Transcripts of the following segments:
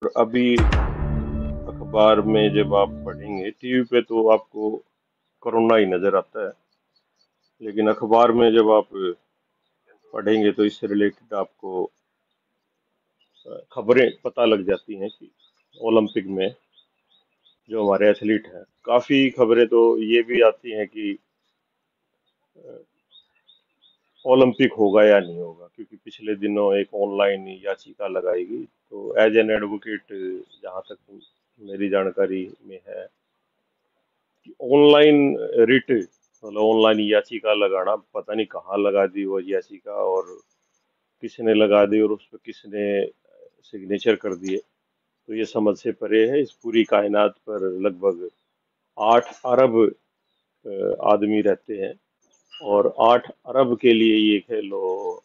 और अभी अखबार में जब आप पढ़ेंगे, टीवी पे तो आपको कोरोना ही नजर आता है, लेकिन अखबार में जब आप पढ़ेंगे तो इससे रिलेटेड आपको खबरें पता लग जाती हैं कि ओलंपिक में जो हमारे एथलीट हैं, काफी खबरें तो ये भी आती हैं कि ओलंपिक होगा या नहीं होगा, क्योंकि पिछले दिनों एक ऑनलाइन याचिका लगाई गई। तो एज एन एडवोकेट, जहां तक मेरी जानकारी में है कि ऑनलाइन रिट मतलब ऑनलाइन याचिका लगाना, पता नहीं कहाँ लगा दी वो याचिका और किसने लगा दी और उस पर किसने सिग्नेचर कर दिए। तो ये समझ से परे है। इस पूरी कायनात पर लगभग 8 अरब आदमी रहते हैं, और 8 अरब के लिए ये खेलो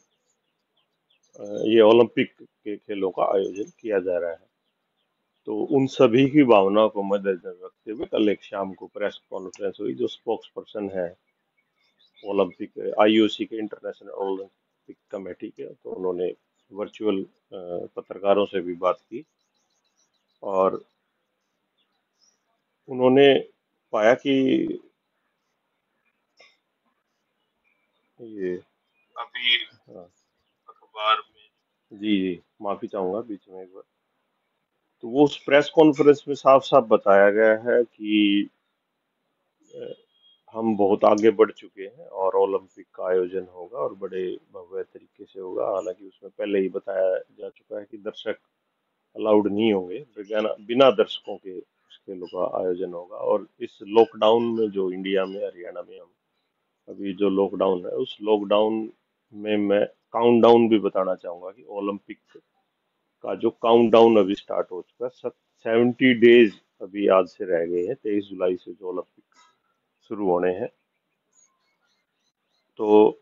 ये ओलंपिक के खेलों का आयोजन किया जा रहा है। तो उन सभी की भावनाओं को मद्देनजर रखते हुए कल एक शाम को प्रेस कॉन्फ्रेंस हुई। जो स्पोक्स पर्सन है ओलंपिक आईओसी के, इंटरनेशनल ओलंपिक कमेटी के, तो उन्होंने वर्चुअल पत्रकारों से भी बात की और उन्होंने पाया कि ये अभी हाँ, अखबार में जी जी, माफी चाहूंगा बीच में एक बार। तो वो उस प्रेस कॉन्फ्रेंस में साफ साफ बताया गया है कि हम बहुत आगे बढ़ चुके हैं और ओलंपिक का आयोजन होगा और बड़े भव्य तरीके से होगा। हालांकि उसमें पहले ही बताया जा चुका है कि दर्शक अलाउड नहीं होंगे, बिना बिना दर्शकों के इस खेलों का आयोजन होगा। और इस लॉकडाउन में जो इंडिया में, हरियाणा में हम अभी जो लॉकडाउन है, उस लॉकडाउन में मैं काउंटडाउन भी बताना चाहूंगा कि ओलंपिक का जो काउंटडाउन अभी स्टार्ट हो चुका है। 70 डेज अभी आज से रह गए हैं, 23 जुलाई से जो ओलंपिक शुरू होने हैं। तो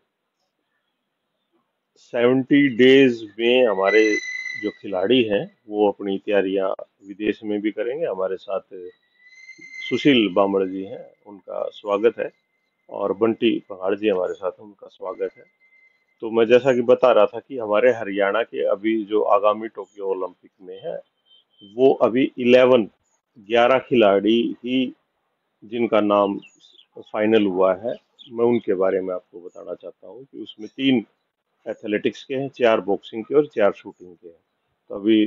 70 डेज में हमारे जो खिलाड़ी हैं वो अपनी तैयारियां विदेश में भी करेंगे। हमारे साथ सुशील बामड़ जी हैं, उनका स्वागत है, और बंटी पहाड़ जी हमारे साथ हैं, उनका स्वागत है। तो मैं जैसा कि बता रहा था कि हमारे हरियाणा के अभी जो आगामी टोक्यो ओलंपिक में है, वो अभी 11 खिलाड़ी ही जिनका नाम फाइनल हुआ है। मैं उनके बारे में आपको बताना चाहता हूँ कि उसमें 3 एथलेटिक्स के हैं, 4 बॉक्सिंग के और 4 शूटिंग के हैं। तो अभी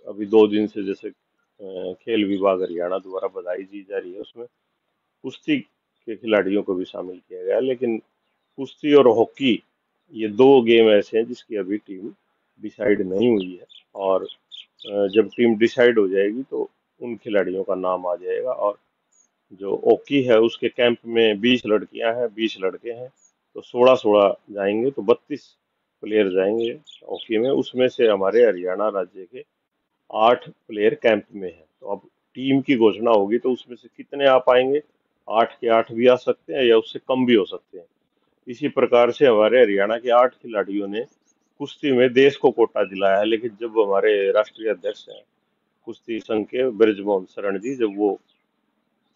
अभी 2 दिन से जैसे खेल विभाग हरियाणा द्वारा बधाई दी जा रही है, उसमें कुश्ती के खिलाड़ियों को भी शामिल किया गया है। लेकिन कुश्ती और हॉकी, ये 2 गेम ऐसे हैं जिसकी अभी टीम डिसाइड नहीं हुई है। और जब टीम डिसाइड हो जाएगी तो उन खिलाड़ियों का नाम आ जाएगा। और जो हॉकी है उसके कैंप में 20 लड़कियां हैं, 20 लड़के हैं, तो 16-16 जाएंगे, तो 32 प्लेयर जाएंगे हॉकी में। उसमें से हमारे हरियाणा राज्य के 8 प्लेयर कैंप में हैं। तो अब टीम की घोषणा होगी तो उसमें से कितने आ पाएंगे, 8 के 8 भी आ सकते हैं या उससे कम भी हो सकते हैं। इसी प्रकार से हमारे हरियाणा के 8 खिलाड़ियों ने कुश्ती में देश को कोटा दिलाया है। लेकिन जब हमारे राष्ट्रीय अध्यक्ष हैं कुश्ती संघ के, ब्रजमोहन शरण जी, जब वो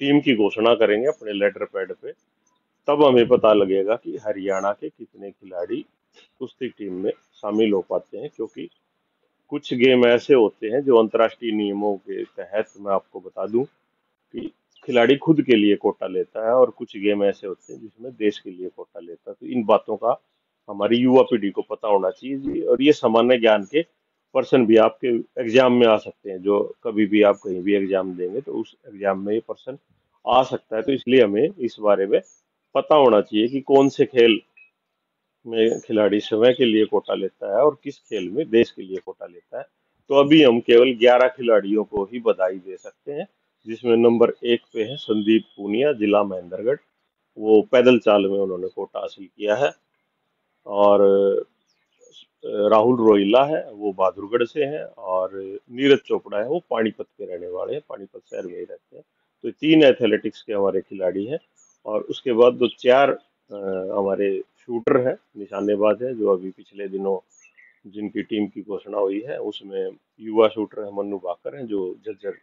टीम की घोषणा करेंगे अपने लेटर पैड पे, तब हमें पता लगेगा कि हरियाणा के कितने खिलाड़ी कुश्ती टीम में शामिल हो पाते हैं। क्योंकि कुछ गेम ऐसे होते हैं जो अंतर्राष्ट्रीय नियमों के तहत, मैं आपको बता दूं कि खिलाड़ी खुद के लिए कोटा लेता है, और कुछ गेम ऐसे होते हैं जिसमें देश के लिए कोटा लेता है। तो इन बातों का हमारी युवा पीढ़ी को पता होना चाहिए जी। और ये सामान्य ज्ञान के पर्सन भी आपके एग्जाम में आ सकते हैं। जो कभी भी आप कहीं भी एग्जाम देंगे तो उस एग्जाम में ये पर्सन आ सकता है। तो इसलिए हमें इस बारे में पता होना चाहिए कि कौन से खेल में खिलाड़ी स्वयं के लिए कोटा लेता है और किस खेल में देश के लिए कोटा लेता है। तो अभी हम केवल 11 खिलाड़ियों को ही बधाई दे सकते हैं, जिसमें नंबर 1 पे है संदीप पूनिया, जिला महेंद्रगढ़। वो पैदल चाल में उन्होंने कोटा हासिल किया है। और राहुल रोहिल्ला है, वो बहादुरगढ़ से हैं। और नीरज चोपड़ा है, वो पानीपत के रहने वाले हैं, पानीपत शहर में ही रहते हैं। तो 3 एथलेटिक्स के हमारे खिलाड़ी हैं। और उसके बाद जो 4 हमारे शूटर हैं, निशानेबाज हैं, जो अभी पिछले दिनों जिनकी टीम की घोषणा हुई है, उसमें युवा शूटर है मन्नू भाकर हैं, जो झज्जर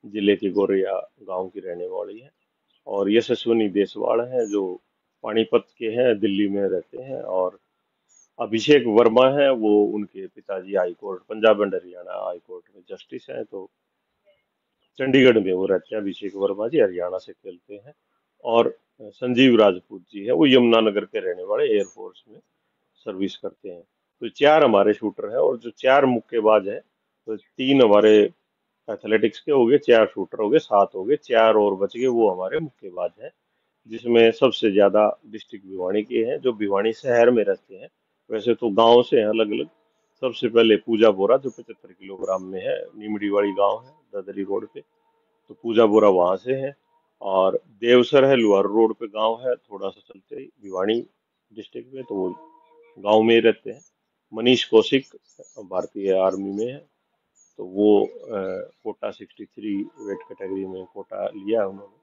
जिले की गोरिया गांव की रहने वाली है। और यशस्विनी देसवाड़ हैं, जो पानीपत के हैं, दिल्ली में रहते हैं। और अभिषेक वर्मा है, वो उनके पिताजी high court, Punjab and Haryana high court में जस्टिस हैं, तो चंडीगढ़ में वो रहते हैं। अभिषेक वर्मा जी हरियाणा से खेलते हैं। और संजीव राजपूत जी है, वो यमुनानगर के रहने वाले, एयरफोर्स में सर्विस करते हैं। तो चार हमारे शूटर हैं, और जो चार मुक्केबाज हैं, तो तीन हमारे एथलेटिक्स के हो गए, चार शूटर हो गए, सात हो गए, चार और बच गए, वो हमारे मुक्केबाज हैं। जिसमें सबसे ज्यादा डिस्ट्रिक्ट भिवानी के हैं, जो भिवानी शहर में रहते हैं। वैसे तो गांव से हैं अलग अलग। सबसे पहले पूजा बोरा, जो 75 किलोग्राम में है, नीमड़ी गांव है, ददरी रोड पे। तो पूजा बोरा वहां से है। और देवसर है, लोअर रोड पे गांव है, थोड़ा सा चलते ही भिवानी डिस्ट्रिक्ट में, तो वो गांव में ही रहते हैं। मनीष कौशिक भारतीय आर्मी में है, तो वो कोटा 63 वेट कैटेगरी में कोटा लिया है उन्होंने।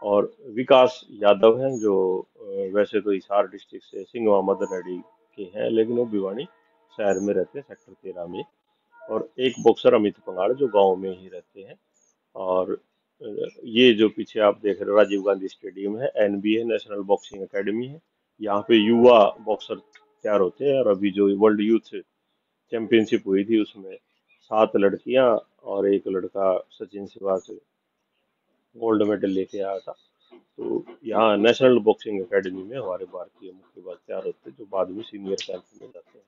और विकास यादव हैं, जो वैसे तो हिसार डिस्ट्रिक्ट से सिंगवा मदनहड़ी के हैं, लेकिन वो भिवानी शहर में रहते हैं, सेक्टर 13 में। और एक बॉक्सर अमित पंगाड़, जो गांव में ही रहते हैं। और ये जो पीछे आप देख रहे हो राजीव गांधी स्टेडियम है, एनबी है, नेशनल बॉक्सिंग एकेडमी है। यहाँ पे युवा बॉक्सर तैयार होते हैं। और अभी जो वर्ल्ड यूथ चैंपियनशिप हुई थी, उसमें 7 लड़कियां और एक लड़का सचिन सिवाच गोल्ड मेडल लेके आया था। तो यहाँ नेशनल बॉक्सिंग एकेडमी में हमारे भारतीय मुक्केबाज तैयार होते हैं, जो बाद में सीनियर कैंप में जाते हैं।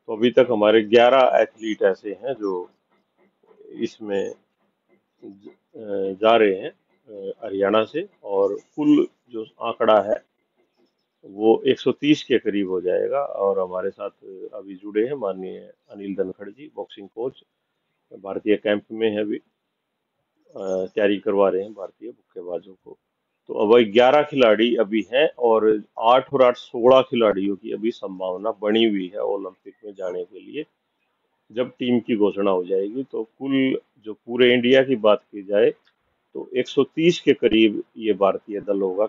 तो अभी तक हमारे 11 एथलीट ऐसे हैं जो इसमें जा रहे हैं हरियाणा से। और कुल जो आंकड़ा है वो 130 के करीब हो जाएगा। और हमारे साथ अभी जुड़े हैं माननीय अनिल धनखड़ जी, बॉक्सिंग कोच, भारतीय कैंप में है अभी, तैयारी करवा रहे हैं भारतीय मुक्केबाजों को। तो अब 11 खिलाड़ी अभी हैं, और 8 और 8 16 खिलाड़ियों की अभी संभावना बनी हुई है ओलंपिक में जाने के लिए। जब टीम की घोषणा हो जाएगी, तो कुल जो पूरे इंडिया की बात की जाए, तो 130 के करीब ये भारतीय दल होगा।